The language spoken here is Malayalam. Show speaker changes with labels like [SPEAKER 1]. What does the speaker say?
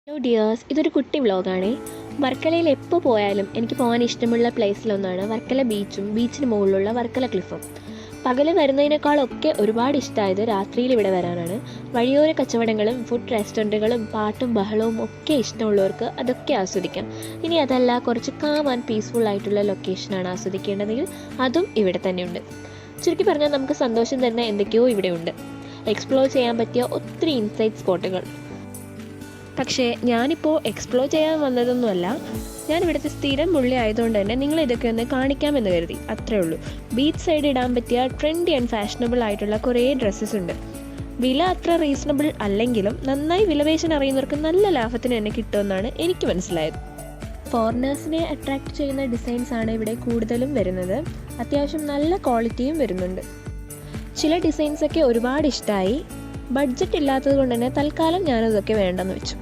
[SPEAKER 1] ഹലോ ഡിയേഴ്സ്, ഇതൊരു കുട്ടി വ്ളോഗാണേ. വർക്കലയിൽ എപ്പോൾ പോയാലും എനിക്ക് പോകാൻ ഇഷ്ടമുള്ള പ്ലേസിലൊന്നാണ് വർക്കല ബീച്ചും ബീച്ചിന് മുകളിലുള്ള വർക്കല ക്ലിഫും. പകൽ വരുന്നതിനേക്കാളൊക്കെ ഒരുപാട് ഇഷ്ടമായത് രാത്രിയിൽ ഇവിടെ വരാനാണ്. വഴിയോര കച്ചവടങ്ങളും ഫുഡ് റെസ്റ്റോറൻറ്റുകളും പാട്ടും ബഹളവും ഒക്കെ ഇഷ്ടമുള്ളവർക്ക് അതൊക്കെ ആസ്വദിക്കാം. ഇനി അതല്ല, കുറച്ച് കാം ആൻഡ് പീസ്ഫുൾ ആയിട്ടുള്ള ലൊക്കേഷനാണ് ആസ്വദിക്കേണ്ടതെങ്കിൽ അതും ഇവിടെ തന്നെയുണ്ട്. ചുരുക്കി പറഞ്ഞാൽ നമുക്ക് സന്തോഷം തരുന്ന എന്തൊക്കെയോ ഇവിടെയുണ്ട്. എക്സ്പ്ലോർ ചെയ്യാൻ പറ്റിയ ഒത്തിരി ഇൻസൈറ്റ് സ്പോട്ടുകൾ. പക്ഷേ ഞാനിപ്പോൾ എക്സ്പ്ലോർ ചെയ്യാൻ വന്നതൊന്നുമല്ല. ഞാൻ ഇവിടുത്തെ സ്ഥിരം പുള്ളി ആയതുകൊണ്ട് തന്നെ നിങ്ങളെ ഇതൊക്കെ ഒന്ന് കാണിക്കാമെന്ന് കരുതി, അത്രേ ഉള്ളൂ. ബീച്ച് സൈഡ് ഇടാൻ പറ്റിയ ട്രെൻഡി ആൻഡ് ഫാഷനബിൾ ആയിട്ടുള്ള കുറേ ഡ്രസ്സസ് ഉണ്ട്. വില അത്ര റീസണബിൾ അല്ലെങ്കിലും നന്നായി വിലപേശാൻ അറിയുന്നവർക്ക് നല്ല ലാഭത്തിന് തന്നെ കിട്ടുമെന്നാണ് എനിക്ക് മനസ്സിലായത്. ഫോറിനേഴ്സിനെ അട്രാക്റ്റ് ചെയ്യുന്ന ഡിസൈൻസ് ആണ് ഇവിടെ കൂടുതലും വരുന്നത്. അത്യാവശ്യം നല്ല ക്വാളിറ്റിയും വരുന്നുണ്ട്. ചില ഡിസൈൻസൊക്കെ ഒരുപാട് ഇഷ്ടമായി. ബഡ്ജറ്റ് ഇല്ലാത്തത് കൊണ്ട് തന്നെ തൽക്കാലം ഞാനതൊക്കെ വേണ്ടെന്ന് വെച്ചു.